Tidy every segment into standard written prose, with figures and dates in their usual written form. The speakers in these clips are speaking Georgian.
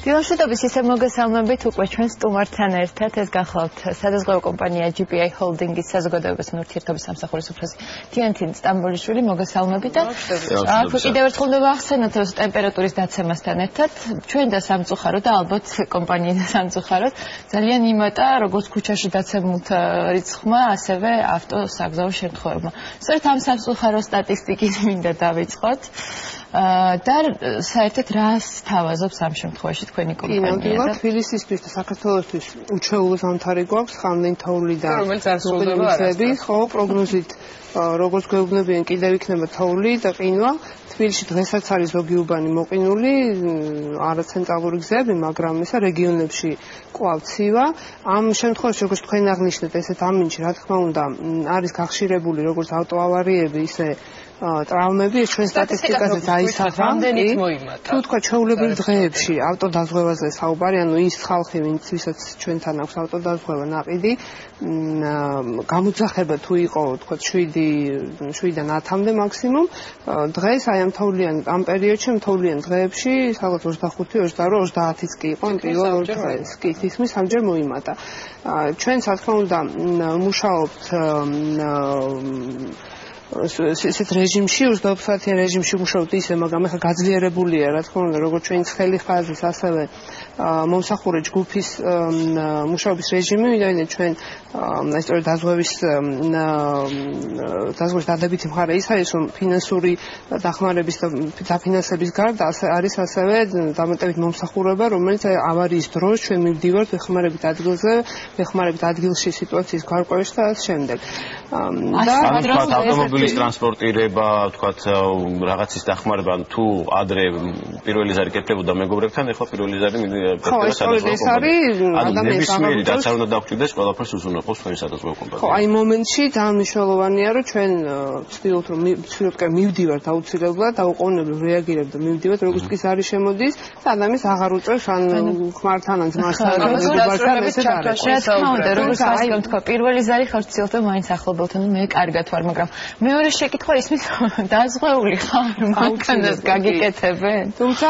დილამშვიდობის ისე მოგესალმებით უკვე ჩვენ სტუმართან ერთად ეს გახლავთ სადაზღვევო კომპანია GPI Holding-ის საზოგადოებასთან ურთიერთობის სამსახურის უფროსი თიანთინ სტამბოლიშვილი მოგესალმებით და კიდევ ერთხელ უნდა ვახსენოთ რომ ტემპერატურის დაცემასთან ერთად ჩვენ და სამწუხაროდ და ალბათ კომპანია და სამწუხაროდ ძალიან იმატა როგორც ქუჩაში დაცემულთა რიცხვმა ასევე ავტოსაგზაო შემთხვევებმა. სწორედ ამ სამწუხარო სტატისტიკით მინდა დავიწყოთ. და საერთოდ რას თავაზობს ამ შემთხვევაში თქვენი კომპანია? თბილისისთვის და საქართველოსთვის უჩვეულო ზამთარი გვაქვს, ხანდინთოვლი და მოყინვისები, ხო, პროგნოზით როგორც გვეუბნებიან კიდევ იქნება თოვლი და ყინვა. თბილისში დღესაც არის ზოგი უბანი მოყინული, არაცენტრალური გზები, მაგრამ ისა რეგიონებში კვლავ ცივა. ამ შემთხვევაში როგორც თქვენ აღნიშნეთ, ესეთ ამინდში რა თქმა უნდა არის გახშირებული როგორც ავტოავარიები, ისე ტრავმები, ჩვენ სტატისტიკაზე დაისახა. თუ თქვა ჩვეულებრივ დღეებში ავტოდაზღვევაზე საუბარი, ანუ ის ხალხი, ვისაც ჩვენთან აქვს ავტოდაზღვევა ნაყიდი, გამოძახება თუ იყო, თქვა 7-დან 10-მდე მაქსიმუმ, დღეს აი ამ პერიოდში, მთოვლიან დღეებში, სადღაც 25, 28, 30-იც კი იყო პირველ ორ დღეს. კი, თითქმის სამჯერ მოიმატა. ჩვენ რა თქმა უნდა მუშაობთ ესეთ რეჟიმში, 24 საათიან რეჟიმში მუშაობთ ისე, მაგრამ ახლა გაძლიერებულია, რა თქმა უნდა, როგორც ჩვენი ცხელი ხაზის, ასევე მომსახურე ჯგუფის მუშაობის რეჟიმი, ვინაიდან ჩვენ ისტორიულ დაზღვევის დადებითი მხარე ის არის, რომ ფინანსური დახმარების და დაფინანსების გარდა არის ასევე დამატებით მომსახურება, რომელიც ავარიის დროს ჩვენ მივდივართ ვეხმარებით ადგილზე, ვეხმარებით ადგილში სიტუაციის გარკვევაში და ამ შემდეგ. ავტომობილის ტრანსპორტირება, თქვათ, რაღაცის დახმარება, თუ ადრე პირველი ზარი კეთდებოდა მეგობრებთან, ეხლა პირველი ზარი ხო, ეს არის ადამიანის აღარ რაც არ უნდა დაგჭირდეს, ყველაფერს უზრუნველყოფს თქვენი სადაზღვევო კომპანია. ხო, აი მომენტში ძალიან მნიშვნელოვანია, რომ ჩვენ ვცდილობთ მივდივართ აუცილებლად, დაუყოვნებლივ რეაგირებთ და მივდივართ, როგორც კი ზარი შემოდის, და ადამიანს აღარ უწევს ან ხმართან ან ძმასთან ან მეგობართან ესეთ არის. რა თქმა უნდა, როგორც ასკამ თქვა, პირველი ზარი ხარ ვცდილობთ მაინც ახლობელთან, მე კარგად ვარ, მაგრამ მეორე შეკითხვა ისმის დაზღვეული ხარ, მანქანას გაგიკეთებენ? თუმცა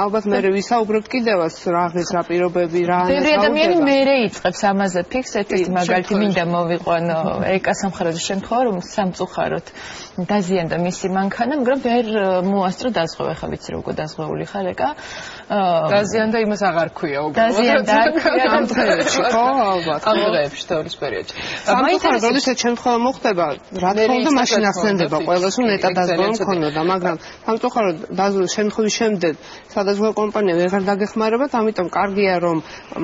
ალბათ მე ვისაუბრებ კიდევაც რაღაც რა პირობები რა ბევრი ადამიანი მერე იწყებს ამაზე ფიქს, ერთ-ერთი მაგალითი მინდა მოვიყვანო ეკა სამხაროძის შემთხვევა, რომ სამწუხაროდ დაზიანდა მისი მანქანა, მაგრამ ვერ მოასწრო დაზღვევა, ხა ვიცი როგორ დაზღვეული ხარ ეკა. დაზიანდა იმას აღარ ქვია უბრალოდ. დაზიანდა ამ დღეებში, ხო, ალბათ. ამ დღეებში თოვლის პერიოდში. მაინტერესებს როდესაც შემთხვევა მოხდება, რა თქმა უნდა მაშინ ახსენდება ყველას, რომ ნეტა დაზღვევა მქონოდა, მაგრამ სამწუხაროდ შემთხვევის შემდეგ სადაზღვევო კომპანია ვეღარ დაგეხმარებათ, ამიტომ კარგია რომ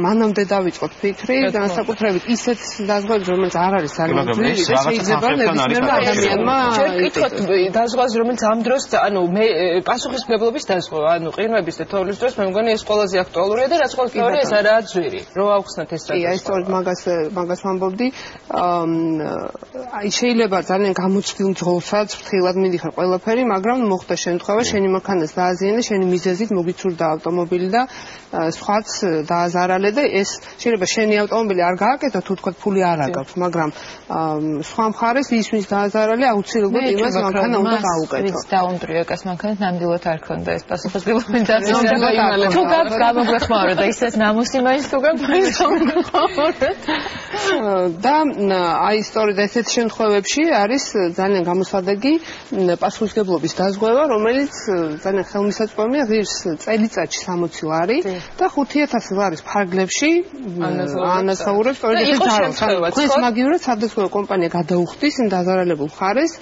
მანამდე დავიწყოთ ფიქრი, განსაკუთრებით ისეთ დაზღვევებს, რომელიც არ არის ძალიან ძლიერი, შეიძლება ნებისმიერმა ადამიანმა შეკითხოთ დაზღვევას, რომელიც ამ დროს, ანუ მე პასუხისმგებლობის დაზღვევა, ანუ ყინვების და თოვლის დროს მე მგონი ეს ყველაზე აქტუალურია და რაც ყოველგვარი ეს არაა ძვირი. რო ავხსნათ ეს რა. აი, სწორედ მაგას ვამბობდი. აი შეიძლება ძალიან გამოცდილ ძღოლსაც ფრთხილად მიდიხარ ყველაფერი, მაგრამ მოხდა შემთხვევა, შენი მანქანას დააზიანე, შენი მიზეზით მოგიცურდა ავტომობილი და სხვაც დააზარალე და ეს შეიძლება შენი ავტომობილი არ გააკეთო, თუ თქვა ფული არ აგაქვს, მაგრამ სხვა მხარეს ის ვინც დააზარალე აუცილებლად იმას მანქანა უნდა გაუკეთო. ვინც დაუნდრიო ეკას მანქანას, ნამდვილად არ ქონდა ეს პასუხისმგებლობა და თუ გაქვს გამოგვეხმაუროთ და ისეთ ნამუსი მაინც თუ გაქვს გამოგვეხმაუროთ. და აი სწორედ ესეთ შემთხვევებში არის ძალიან გამოსადეგი პასუხისმგებლობის დაზღვევა, რომელიც ძალიან ხელმისაწვდომია, ღირს წელიწადში 60 ლარი და 5000 ლარის ფარგლებში ანაზღაურებს სწორედ ეს ძალას. ეს მაგივრად სადაზღვევო კომპანია გადაუხდის იმ დაზარალებულ მხარეს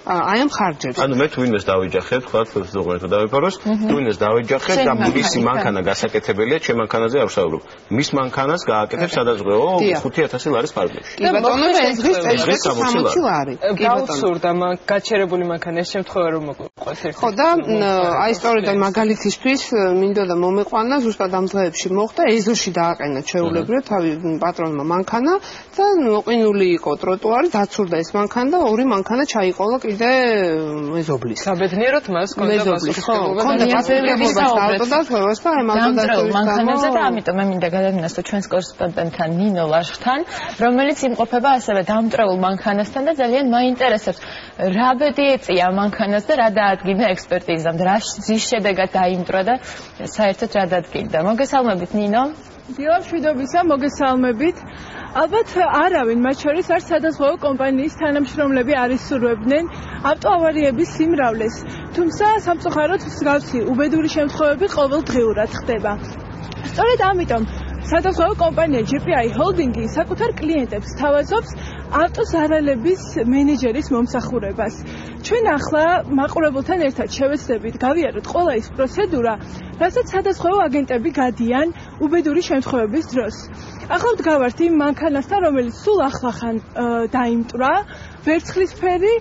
აი ამ ხარჯებს. ანუ მე თუ ვინმეს დავიჯახებ, თქვა ზოგადად დავიფაროს, თუ ვინმეს დავიჯახებ და მისი მანქანა გასაკეთებელია, ჩემ მანქანაზე არ ვსაუბრობ. მის მანქანას გააკეთებს სადაზღვევო 5000 ლარის ფარგლებში. კი ბატონო, ეს დღეს 60 ლარი. გაუცურდა გაჩერებული მანქანა ეს შემთხვევა რომ მოყვეთ. ხო და აი სწორედ მაგალითისთვის მინდოდა მომეყვანა ზუსტად ამ დღეებში მოხდა ეზოში დააყენა ჩვეულებრივ თავი პატრონმა მანქანა და მოყინული იყო ტროტუარი, დაცურდა ეს მანქანა და ორი მანქანა ჩაიყოლა კიდე მეზობლის. საბედნიეროდ მას ჰქონდა პასუხისმგებლობა და ავტოდაზღვევას და ამ ავტოდაზღვევის მანქანაზე და ამიტომ მე მინდა გადავინასტო ჩვენს კორესპონდენტთან ნინო ლაშხთან, რომელიც იმყოფება ასევე დამტრეულ მანქანასთან და ძალიან მაინტერესებს რა ბედი ეწია მანქანას და რა დაადგინა ექსპერტიზამ და რა ზის შედეგად დაიმტრა და საერთოდ რა დადგინდა. მოგესალმებით ნინო. დილა მშვიდობისა, მოგესალმებით. ალბათ არავინ მათ შორის არ სადაზღვევო კომპანიის თანამშრომლები არ ისურვებდნენ ავტოავარიების სიმრავლეს. თუმცა სამწუხაროდ მსგავსი უბედური შემთხვევები ყოველდღიურად ხდება. სწორედ ამიტომ სადაზღვევო კომპანია GPI Holding-ი საკუთარ კლიენტებს თავაზობს ავტოზარალების მენეჯერის მომსახურებას. ჩვენ ახლა მაყურებელთან ერთად შევეცდებით გავიაროთ ყველა ის პროცედურა, რასაც სადაზღვევო აგენტები გადიან უბედური შემთხვევების დროს. ახლა ვდგავართ იმ მანქანასთან, რომელიც სულ ახლახან დაიმტრა, ვერცხლისფერი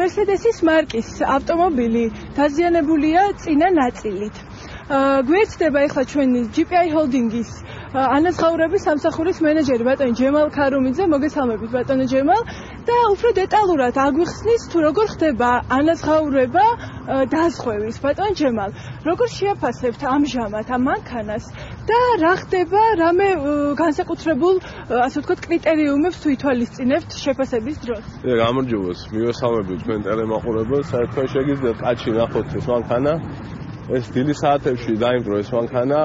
Mercedes-ის მარკის ავტომობილი დაზიანებულია წინა ნაწილით. გვერდდება ახლა ჩვენი GPI Holding-ის ანაზღაურების სამსახურის მენეჯერი ბატონი ჯემალ ქარუმიძე, მოგესალმებით ბატონო ჯემალ და უფრო დეტალურად აგვიხსნის თუ როგორ ხდება ანაზღაურება დაზღვევის. ბატონო ჯემალ, როგორ შეაფასებთ ამჟამად ამ მანქანას და რა ხდება რამე განსაკუთრებულ ასე ვთქვათ კრიტერიუმებს თუ ითვალისწინებთ შეფასების დროს? გამარჯობათ, მივესალმებით თქვენ ტელემაყურებელს. საერთოდ შეგიძლიათ კაცი ნახოთ ეს მანქანა. ეს დილის საათებში დაიმტრო ეს მანქანა,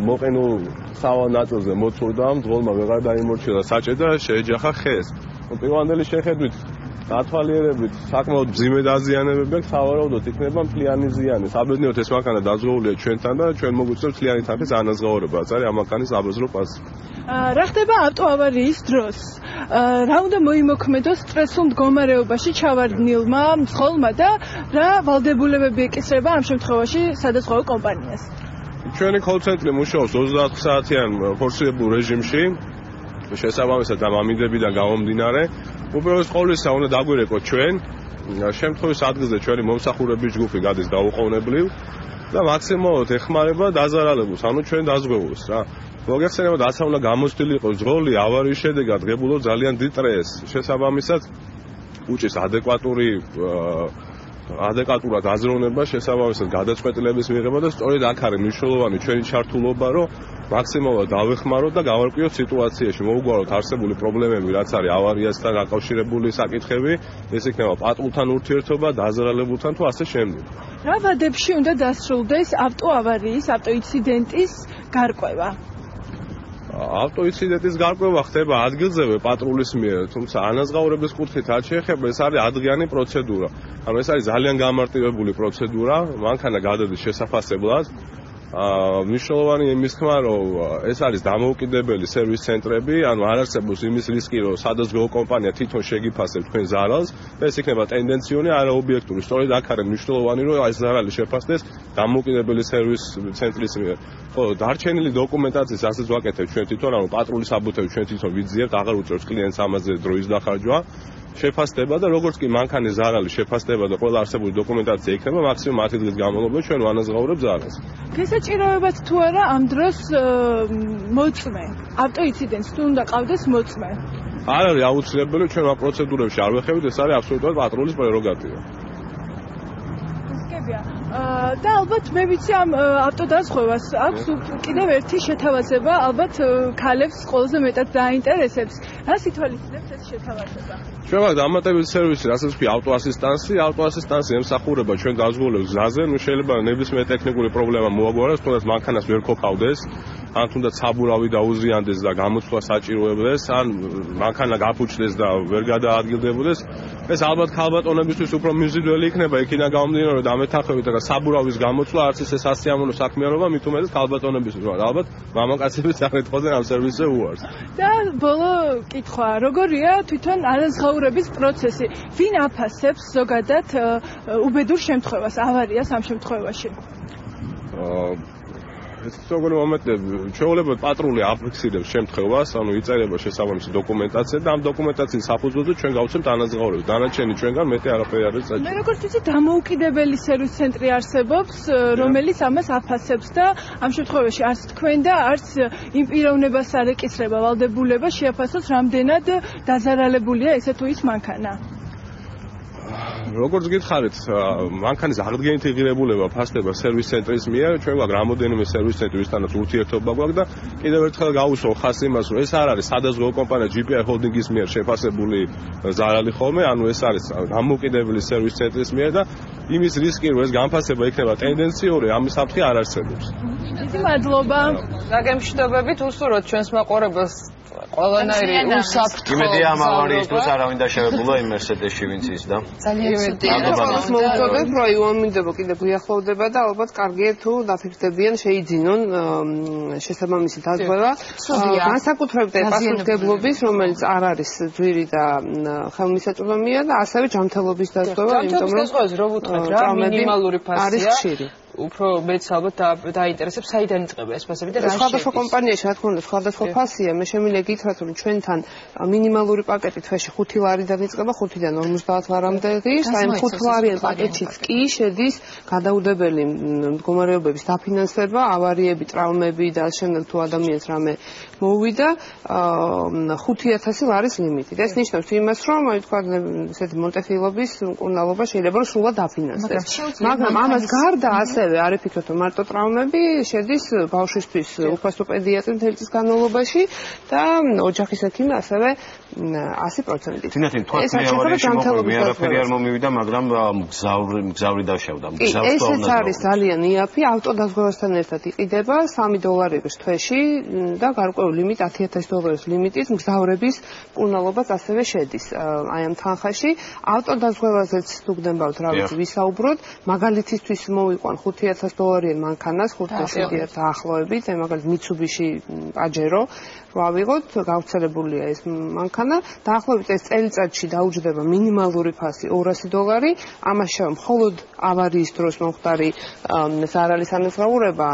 მოყინულ სავალ ნაწილზე მოცურდა, მძღოლმა ვეღარ დაიმორჩილა საჭე და შეეჯახა ხეს. პირველდელი შეხედვით დათვალიერებით საკმაოდ მძიმე დაზიანებები აქვს, სავარაუდოდ იქნება მთლიანი ზიანი. საბედნიეროდ ეს მანქანა დაზღვეულია ჩვენთან და ჩვენ მოგვიწევს მთლიანი თანხის ანაზღაურება. ეს არის ამ მანქანის აბაზრო პასი. რა ხდება ავტოავარიის დროს? რა უნდა მოიმოქმედოს სტრესულ მდგომარეობაში ჩავარდნილმა მძღოლმა და რა ვალდებულებები ეკისრება ამ შემთხვევაში სადაზღვევო კომპანიას? ჩვენი კოლ-ცენტრი მუშაობს 24 საათიან ფორსირებულ რეჟიმში. შესაბამისად ამ ამინდებიდან გამომდინარე, უპირველეს ყოვლისა უნდა დაგვირეკოთ ჩვენ, შემთხვევის ადგილზე ჩვენი მომსახურების ჯგუფი გადის დაუყოვნებლივ და მაქსიმალურად ეხმარება დაზარალებულს, ანუ ჩვენ დაზღვევულს რა. მოგეხსენებათ, რაცა უნდა გამოცდილი იყოს ძღოლი ავარიის შედეგად ღებულობ ძალიან დიდ სტრესს. შესაბამისად უჭირს ადეკვატურად აზროვნება, შესაბამისად გადაწყვეტილების მიღება და სწორედ აქ არის მნიშვნელოვანი ჩვენი ჩართულობა, რომ მაქსიმალურად დავეხმაროთ და გავარკვიოთ სიტუაციაში, მოუგვაროთ არსებული პრობლემები, რაც არის ავარიასთან დაკავშირებული საკითხები, ეს იქნება პატრულთან ურთიერთობა, დაზარალებულთან თუ ასე შემდეგ. რა ვადებში უნდა დასრულდეს ავტოავარიის, ავტოინციდენტის გარკვევა? ავტოინციდენტის გარკვევა ხდება ადგილზევე პატრულის მიერ, თუმცა ანაზღაურების კუთხით არ შეეხება, ეს არის ადგენიანი პროცედურა. ანუ ეს არის ძალიან გამარტივებული პროცედურა, მანქანა გადადის შესაფასებლად. მნიშვნელოვანი იმის თქმა, რომ ეს არის დამოუკიდებელი სერვის ცენტრები, ანუ არ არსებობს იმის რისკი, რომ სადაზღვევო კომპანია თვითონ შეგიფასებს თქვენ ზარალს, და ეს იქნება ტენდენციური, არა ობიექტური. სწორედ აქ არის მნიშვნელოვანი, რომ ეს ზარალი შეფასდეს დამოუკიდებელი სერვის ცენტრის მიერ. ხო, დარჩენილი დოკუმენტაციის ასეც ვაკეთებ ჩვენ თვითონ, ანუ პატრულის აბუთები ჩვენ თვითონ ვიძიებთ, აღარ უწევს კლიენტს ამაზე დროის დახარჯვა. შეფასდება და როგორც კი მანქანის ზარალი შეფასდება და ყველა არსებული დოკუმენტაცია იქნება, მაქსიმუმ 10 დღის განმავლობაში ჩვენ ვანაზღაურებთ ზარალს. გესაჭიროებათ თუ არა ამ დროს მოწმე, ავტოინციდენტს თუ უნდა ყავდეს მოწმე? არ არის აუცილებელი, ჩვენ ამ პროცედურებში არ ვეხებით, ეს არის აბსოლუტურად პატრულის პრეროგატივა. და ალბათ მე ვიცი ამ ავტოდაზღვევას აქვს კიდევ ერთი შეთავაზება, ალბათ ქალებს ყველაზე მეტად დაინტერესებს. რას ითვალისწინებს ეს შეთავაზება? ჩვენ ვართ დამატებითი სერვისი, რასაც ქვია ავტოასისტანსი ემსახურება ჩვენ დაზღვეულებს გზაზე, ნუ შეიძლება ნებისმიერ ტექნიკური პრობლემა მოაგვაროს, თუნდაც მანქანას ვერ ქოქავდეს, ან თუნდაც საბურავი დაუზიანდეს და გამოცვლა საჭიროებდეს, ან მანქანა გაფუჭდეს და ვერ გადაადგილდებოდეს. ეს ალბათ ქალბატონებისთვის უფრო მიზიდველი იქნება, იქიდან გამომდინარე, რომ დამეთანხმებით და საბურავის გამოცვლა არც ისე სასიამოვნო საქმიანობა, მით უმეტეს ქალბატონებისთვის, ალბათ მამაკაცებიც არ ეთხოვდნენ ამ სერვისზე უარს. და ბოლო კითხვა, როგორია თვითონ ანაზღაურების პროცესი? ვინ აფასებს ზოგადად უბედურ შემთხვევას, ავარიას ამ შემთხვევაში? ეს როგორი მომენტია, ჩვეულებრივ პატრული აფიქსირებს შემთხვევას, ანუ იწერება შესაბამისი დოკუმენტაცია და ამ დოკუმენტაციის საფუძველზე ჩვენ გავცემთ ანაზღაურებას. დანარჩენი ჩვენგან მეტი არაფერი არ არის საჭირო. მე როგორც ვიცი, დამოუკიდებელი სერვის ცენტრი არსებობს, რომელიც ამას აფასებს და ამ შემთხვევაში არც თქვენ და არც იმ პიროვნებას არ ეკისრება ვალდებულება შეაფასოს, რამდენად დაზარალებულია ესე თუ ის მანქანა. როგორც გითხარით, მანქანის აღდგენითი ღირებულება ფასდება სერვის ცენტრის მიერ, ჩვენ გვაქვს რამოდენიმე სერვის ცენტრი, ვისთანაც ურთიერთობა გვაქვს და კიდევ ერთხელ გავუსვა ხაზს იმას, რომ ეს არ არის სადაზღვევო კომპანია GPI Holding-ის მიერ შეფასებული ზარალი ხოლმე, ანუ ეს არის დამოუკიდებელი სერვის ცენტრის მიერ და იმის რისკი, რომ ეს განფასება იქნება ტენდენციური, ამის საფრთხე არ არსებობს. დიდი მადლობა. გაგემშვიდობებით, უსურვოთ ჩვენს მაყურებელს ყველანაირი უსაფრთხო. იმედია ამ ავარიისთვის არავინ დაშავებულა იმ Mercedes-ში ვინც ის და. ძალიან მადლობა. მოვუწოდებ, რომ იუამინდება კიდე გვიახლოვდება და ალბათ კარგია თუ დაფიქრდებიან შეიძინონ შესაბამისი დაზღვევა. განსაკუთრებით პასუხისმგებლობის, რომელიც არ არის ძვირი და ხელმისაწვდომია და ასევე ჯანმრთელობის დაზღვევა, იმიტომ რომ რო ვუთხრათ რა მინიმალური ფასია. უფრო მეც ალბათ დაინტერესებს საიდან იწყება ეს ფასები და რა შედის. სხვადასხვა კომპანიაში რა თქმა უნდა სხვადასხვა ფასია, მე შემიძლია გითხრათ რომ ჩვენთან მინიმალური პაკეტი თვეში 5 ლარიდან იწყება 5-დან 50 ლარამდე ღირს, აი 5 ლარიან პაკეტშიც კი შედის გადაუდებელი მდგომარეობების დაფინანსება, ავარიები, ტრავმები და შემდეგ თუ ადამიანს რამე მოვიდა 5000 ლარის ლიმიტი. ეს ნიშნავს იმას, რომ აი თქვა ესეთი მონტეფილობის მკურნალობა შეიძლება რომ სრულად დაფინანსდეს. მაგრამ ამას გარდა ასევე არ იფიქროთ რომ მარტო ტრავმები შედის ბავშვისთვის უფასო პედიატრი მთელი წლის განმავლობაში და ოჯახის ექიმი ასევე 100%-ით. თინათინ თქვა მე არაფერი არ მომივიდა, მაგრამ მგზავრი დაშავდა. ესეც არის ძალიან იაფი, ავტოდაზღვევასთან ერთად იყიდება $3 თვეში და გარკვეული ლიმიტ $10,000 ლიმიტით მგზავრების მკურნალობაც ასევე შედის აი ამ თანხაში. ავტოდაზღვევაზეც თუ გდებავთ რა ვიცი ვისაუბროთ, მაგალითისთვის მოვიყვან $5,000 მანქანას 5-7 დაახლოებით, აი მაგალითად Mitsubishi Pajero რო ავიღოთ, გავრცელებულია ეს მანქანა, დაახლოებით ეს წელიწადში დაუჯდება მინიმალური ფასი $200, ამაში მხოლოდ ავარიის დროს მომხდარი ზარალის ანაზღაურება,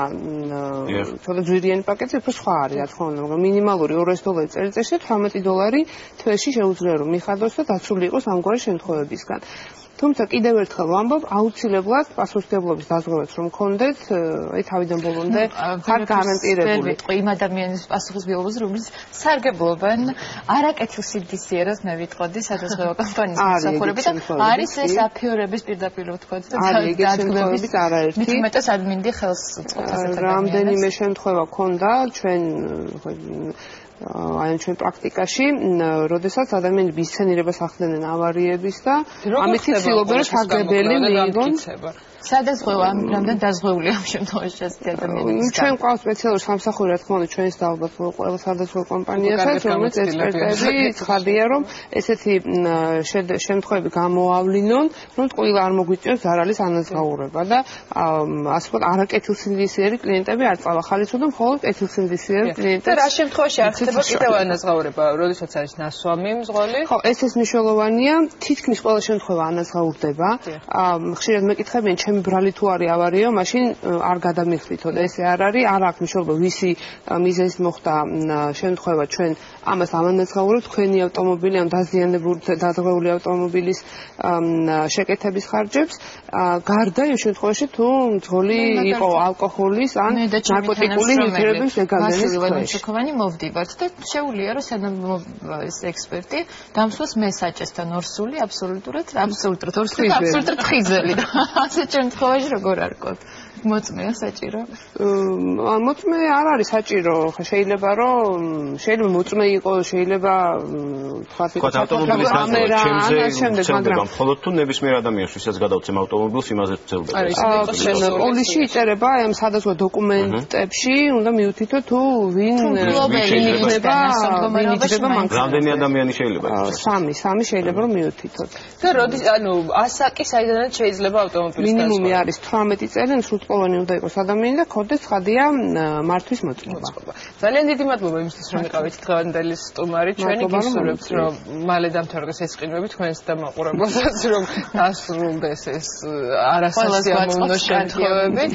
თორე ძვირიანი პაკეტი უფრო სხვა არის, რა თქმა უნდა, მაგრამ მინიმალური $200 წელიწადში, $18 თვეში შეუძლია რომ მიხადოს და დაცული იყოს ამგვარი შემთხვევებისგან. თუმცა კიდევ ერთხელ ვამბობ, აუცილებლად პასუხისმგებლობის დაზღვევაც რომ გქონდეთ, აი თავიდან ბოლომდე ხარ გარანტირებული. იმ ადამიანის პასუხისმგებლობას, რომლის სარგებლობენ არაკეთილსინდისიერას მე ვიტყოდი სადაზღვევო კომპანიის მსახურები და არის ეს აფიორების პირდაპირ ვთქვათ და დადგმების არაერთი. მით უმეტეს ადმინდი ხელს უწყობს ასეთ რამდენიმე შემთხვევა ქონდა ჩვენ აი ჩვენ პრაქტიკაში, როდესაც ადამიანები ისცენირებას ახდენენ ავარიების და ამით ცდილობენ რომ სარგებელი მიიღონ. სადაზღვევა რამდენ დაზღვეული ამ შემთხვევაში ასეთი ადამიანების. ჩვენ ყავს სპეციალური სამსახური, რა თქმა უნდა, ჩვენს და ალბათ ყველა სადაზღვევო კომპანიასაც, რომელიც ექსპერტები ცხადია, რომ ესეთი შემთხვევები გამოავლინონ, რომ ტყუილ არ მოგვიწევს ზარალის ანაზღაურება და ასე ვთქვათ, არაკეთილსინდისიერი კლიენტები არ წავახალისო და მხოლოდ კეთილსინდისიერი კლიენტები. და რა შემთხვევაში არ ხდება კიდევ ანაზღაურება, როდესაც არის ნასვამი მძღოლი? ხო, ეს მნიშვნელოვანია, თითქმის ყველა შემთხვევა ანაზღაურდება. ხშირად მეკითხებიან ჩემი ბრალი თუ არის ავარიო, მაშინ არ გადამიხდითო და ესე არ არის, არ აქვს მნიშვნელობა ვისი მიზეზით მოხდა შემთხვევა, ჩვენ ამას ამანაზღაურებთ, თქვენი ავტომობილი ამ დაზღვეული ავტომობილის შეკეთების ხარჯებს, გარდა იმ შემთხვევაში თუ მძღოლი იყო ალკოჰოლის ან ნარკოტიკული ნივთიერების ლეგალიზაციის შექმანი მოვდივართ და შეუძლია რომ ეს ექსპერტი დამსვას მესაჭესთან ორსული აბსოლუტურად ორსული აბსოლუტურად ხიზელი და ასეთ შემთხვევაში როგორ არკოთ? მოწმეა საჭირო? მოწმე არ არის საჭირო, შეიძლება რომ შეიძლება მოწმე იყოს, შეიძლება თქვა ავტომობილის დაზღვევა ჩემზე მხოლოდ თუ ნებისმიერ ადამიანს ვისაც გადავცემ ავტომობილს იმაზე ვცელდება. პოლისში იწერება ამ სადაზღვო დოკუმენტებში, უნდა მიუთითო თუ ვინ იქნება მანქანა. რამდენი ადამიანი შეიძლება იყოს? 3 შეიძლება რომ მიუთითოთ. და როდის ანუ ასაკი საიდანაც შეიძლება ავტომობილის დაზღვევა? მინიმუმი არის 18 წელი, სრულწლოვანი უნდა იყოს ადამიანი და ქონდეს ცხადია მართვის მოწყობა. ძალიან დიდი მადლობა იმისთვის რომ იყავით დღევანდელი სტუმარი. ჩვენი გისურვებთ რომ მალე დამთავრდეს ეს ყინვები თქვენს და მაყურებელსაც რომ დასრულდეს ეს არასასიამოვნო შემთხვევები.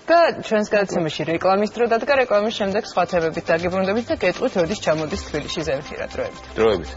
და ჩვენს გადაცემაში რეკლამის დრო დადგა, რეკლამის შემდეგ სხვა თემებით დაგიბრუნდებით და გეტყვით როდის ჩამოდის თბილისში ზემთირა დროებით.